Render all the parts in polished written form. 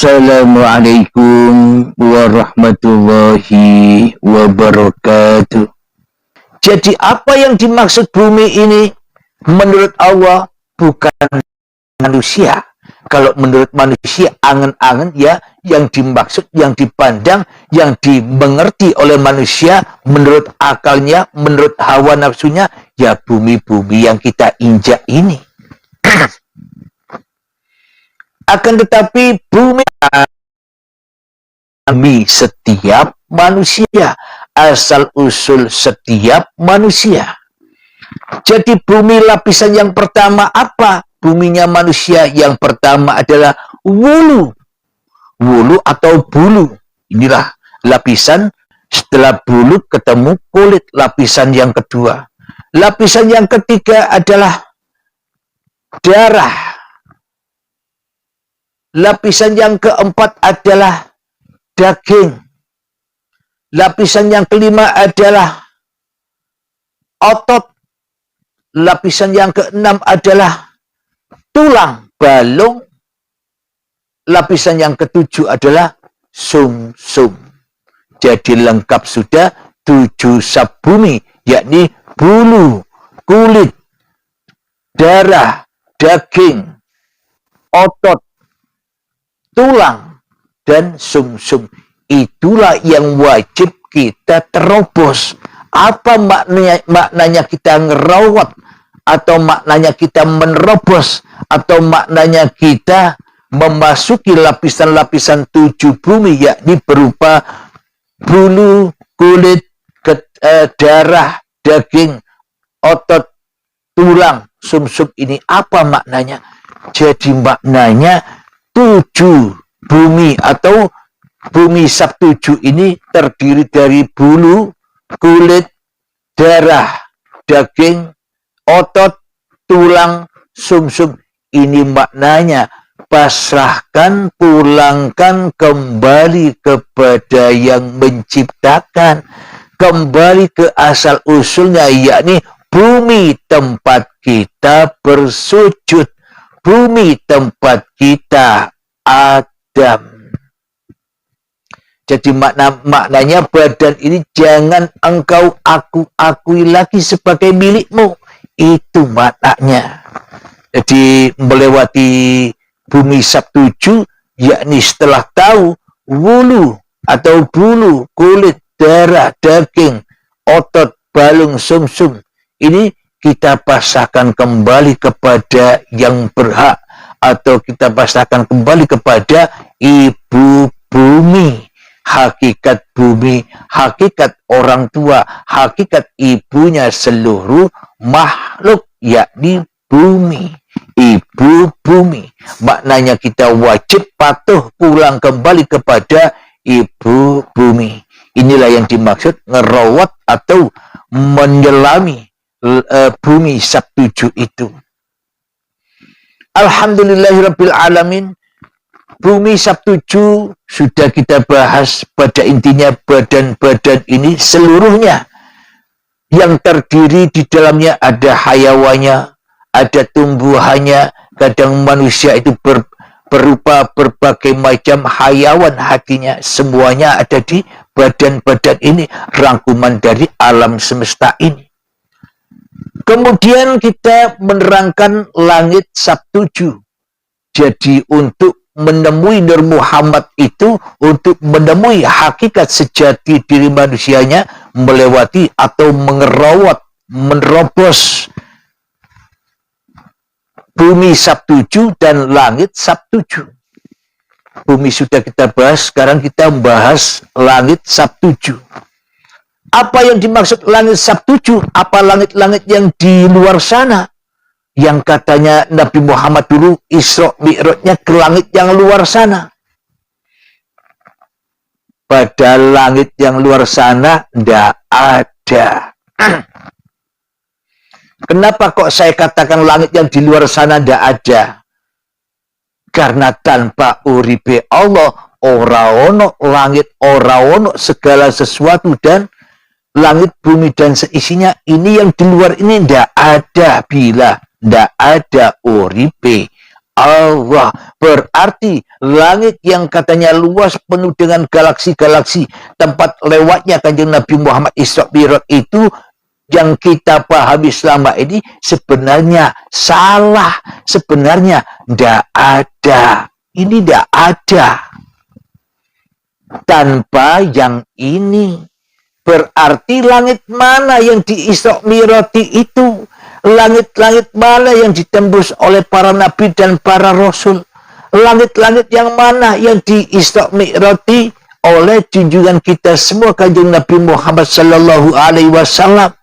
Assalamualaikum warahmatullahi wabarakatuh. Jadi apa yang dimaksud bumi ini menurut Allah bukan manusia. Kalau menurut manusia angan-angan ya yang dimaksud, yang dipandang, yang dimengerti oleh manusia menurut akalnya, menurut hawa nafsunya ya bumi-bumi yang kita injak ini. Akan tetapi bumi setiap manusia, asal usul setiap manusia. Jadi bumi lapisan yang pertama apa? Buminya manusia yang pertama adalah wulu. Wulu atau bulu. Inilah lapisan, setelah bulu ketemu kulit, lapisan yang kedua. Lapisan yang ketiga adalah darah. Lapisan yang keempat adalah daging. Lapisan yang kelima adalah otot. Lapisan yang keenam adalah tulang balung. Lapisan yang ketujuh adalah sumsum. Jadi lengkap sudah 7 subbumi, yakni bulu, kulit, darah, daging, otot, tulang, dan sumsum. Itulah yang wajib kita terobos. Apa maknanya kita ngerawat, atau maknanya kita menerobos, atau maknanya kita memasuki lapisan-lapisan 7 bumi, yakni berupa bulu, kulit, darah, daging, otot, tulang, sumsum. Ini apa maknanya? Jadi maknanya 7 bumi atau bumi sab-7 ini terdiri dari bulu, kulit, darah, daging, otot, tulang, sumsum. Ini maknanya pasrahkan, pulangkan kembali kepada yang menciptakan, kembali ke asal usulnya, yakni bumi tempat kita bersujud, bumi tempat kita Adam. Jadi maknanya badan ini jangan engkau akui lagi sebagai milikmu. Itu maknanya. Jadi melewati bumi sab-7, yakni setelah tahu wulu atau bulu, kulit, darah, daging, otot, balung, sumsum. Ini kita pasrahkan kembali kepada yang berhak, atau kita pasrahkan kembali kepada ibu bumi. Hakikat bumi, hakikat orang tua, hakikat ibunya seluruh makhluk, yakni bumi, ibu bumi. Maknanya kita wajib patuh pulang kembali kepada ibu bumi. Inilah yang dimaksud ngerawat atau menyelami bumi sab-7 itu. Alhamdulillahirabbil alamin. Bumi sab-7 sudah kita bahas. Pada intinya badan-badan ini seluruhnya yang terdiri di dalamnya ada hayawannya, ada tumbuhannya. Kadang manusia itu berupa berbagai macam hayawan hatinya. Semuanya ada di badan-badan ini, rangkuman dari alam semesta ini. Kemudian kita menerangkan langit sab-7. Jadi untuk menemui Nur Muhammad itu, untuk menemui hakikat sejati diri manusianya, melewati atau mengerawat, menerobos bumi sab-7 dan langit sab-7. Bumi sudah kita bahas, sekarang kita membahas langit sab-7. Apa yang dimaksud langit sab-7? Apa langit-langit yang di luar sana? Yang katanya Nabi Muhammad dulu Isra Mi'rajnya ke langit yang luar sana. Pada langit yang luar sana tidak ada. Kenapa kok saya katakan langit yang di luar sana tidak ada? Karena tanpa uripe Allah, ora ono langit, ora ono segala sesuatu, dan langit, bumi, dan seisinya ini yang di luar ini tidak ada bila tidak ada uripe Allah. Berarti langit yang katanya luas penuh dengan galaksi-galaksi, tempat lewatnya Kanjeng Nabi Muhammad Isra Mi'raj itu yang kita pahami selama ini sebenarnya salah. Sebenarnya tidak ada. Ini tidak ada. Tanpa yang ini. Berarti langit mana yang di Isra Mi'raj itu? Langit-langit mana yang ditembus oleh para nabi dan para rasul? Langit-langit yang mana yang di Isra Mi'raj oleh junjungan kita semua Kanjeng Nabi Muhammad sallallahu alaihi wasallam?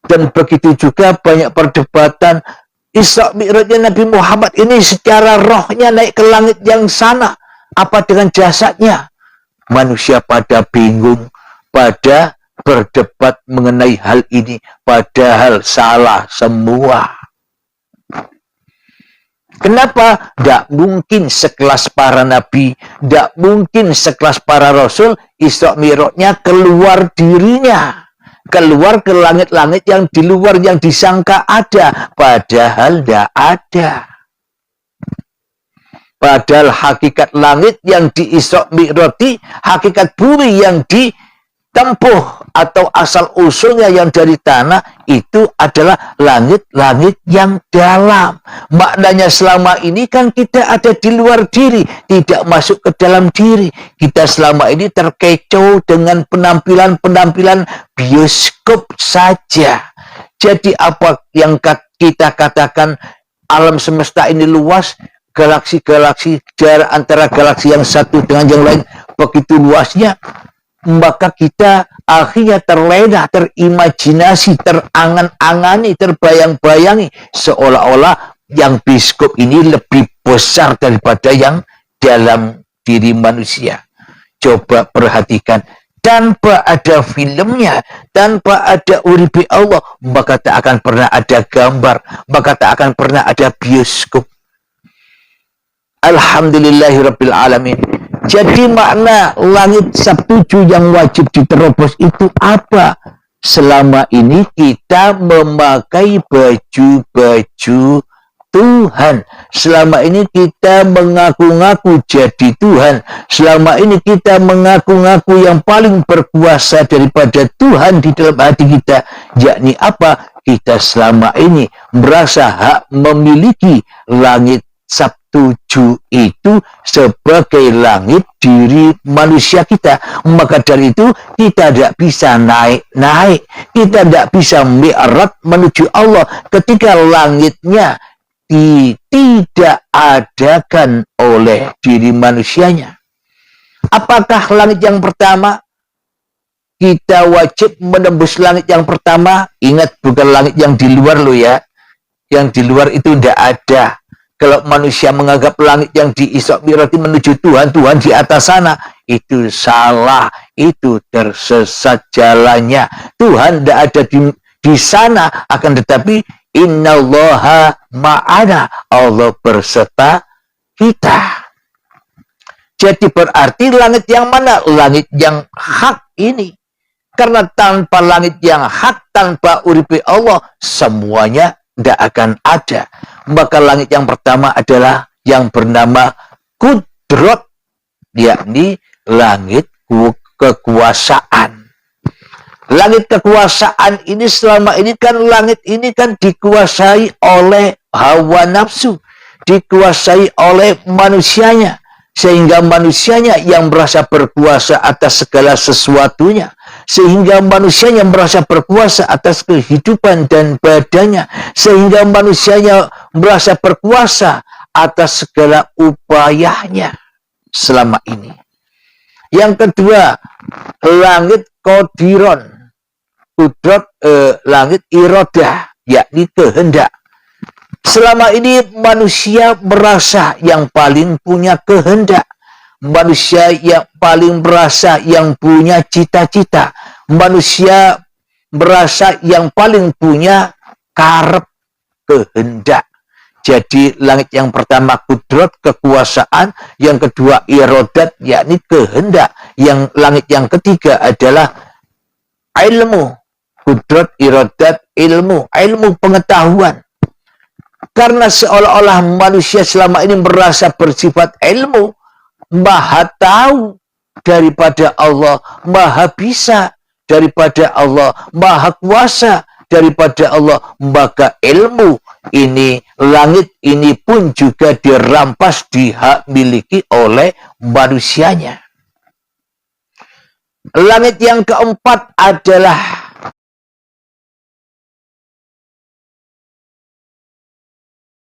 Dan begitu juga banyak perdebatan Isra Mi'rajnya Nabi Muhammad ini secara rohnya naik ke langit yang sana. Apa dengan jasadnya? Manusia pada bingung, pada berdebat mengenai hal ini. Padahal salah semua. Kenapa? Tidak mungkin sekelas para nabi, tidak mungkin sekelas para rasul, Isra Mi'rajnya keluar dirinya. Keluar ke langit-langit yang di luar yang disangka ada. Padahal tidak ada. Padahal hakikat langit yang di Isra Mi'raj, hakikat bumi yang ditempuh atau asal usulnya yang dari tanah itu adalah langit-langit yang dalam. Maknanya selama ini kan kita ada di luar diri, tidak masuk ke dalam diri. Kita selama ini terkecoh dengan penampilan-penampilan bioskop saja. Jadi apa yang kita katakan alam semesta ini luas, galaksi-galaksi jarak antara galaksi yang satu dengan yang lain begitu luasnya, maka kita akhirnya terlena, terimajinasi, terangan-angani, terbayang-bayangi seolah-olah yang bioskop ini lebih besar daripada yang dalam diri manusia. Coba perhatikan, tanpa ada filmnya, tanpa ada uripi Allah, maka tak akan pernah ada gambar, maka tak akan pernah ada bioskop. Alhamdulillahirabbil alamin. Jadi makna langit sabtuju yang wajib diterobos itu apa? Selama ini kita memakai baju-baju Tuhan. Selama ini kita mengaku-ngaku jadi Tuhan. Selama ini kita mengaku-ngaku yang paling berkuasa daripada Tuhan di dalam hati kita. Yakni apa? Kita selama ini merasa hak memiliki langit sabtuju itu sebagai langit diri manusia kita. Maka dari itu kita tidak bisa naik-naik, kita tidak bisa mi'raj menuju Allah ketika langitnya tidak adakan oleh diri manusianya. Apakah langit yang pertama? Kita wajib menembus langit yang pertama. Ingat, bukan langit yang di luar loh ya. Yang di luar itu tidak ada. Kalau manusia menganggap langit yang di Isra Mi'raj menuju Tuhan, Tuhan di atas sana, itu salah, itu tersesat jalannya. Tuhan tidak ada di sana, akan tetapi innallaha ma'ana, Allah berserta kita. Jadi berarti langit yang mana? Langit yang hak ini. Karena tanpa langit yang hak, tanpa uripi Allah, semuanya tidak akan ada. Maka langit yang pertama adalah yang bernama Kudrat, yakni langit kekuasaan. Langit kekuasaan ini selama ini kan langit ini kan dikuasai oleh hawa nafsu, dikuasai oleh manusianya, sehingga manusianya yang merasa berkuasa atas segala sesuatunya. Sehingga manusianya merasa berkuasa atas kehidupan dan badannya. Sehingga manusianya merasa berkuasa atas segala upayanya selama ini. Yang kedua, langit Qadiron. Kudrat, langit iradah, yakni kehendak. Selama ini manusia merasa yang paling punya kehendak. Manusia yang paling merasa yang punya cita-cita. Manusia merasa yang paling punya karep, kehendak. Jadi langit yang pertama kudrat, kekuasaan. Yang kedua iradat, yakni kehendak. Yang langit yang ketiga adalah ilmu. Kudrat, iradat, ilmu. Ilmu pengetahuan. Karena seolah-olah manusia selama ini merasa bersifat ilmu, maha tahu daripada Allah, maha bisa daripada Allah, maha kuasa daripada Allah. Maka ilmu ini, langit ini pun juga dirampas, dihak miliki oleh manusianya. Langit yang keempat adalah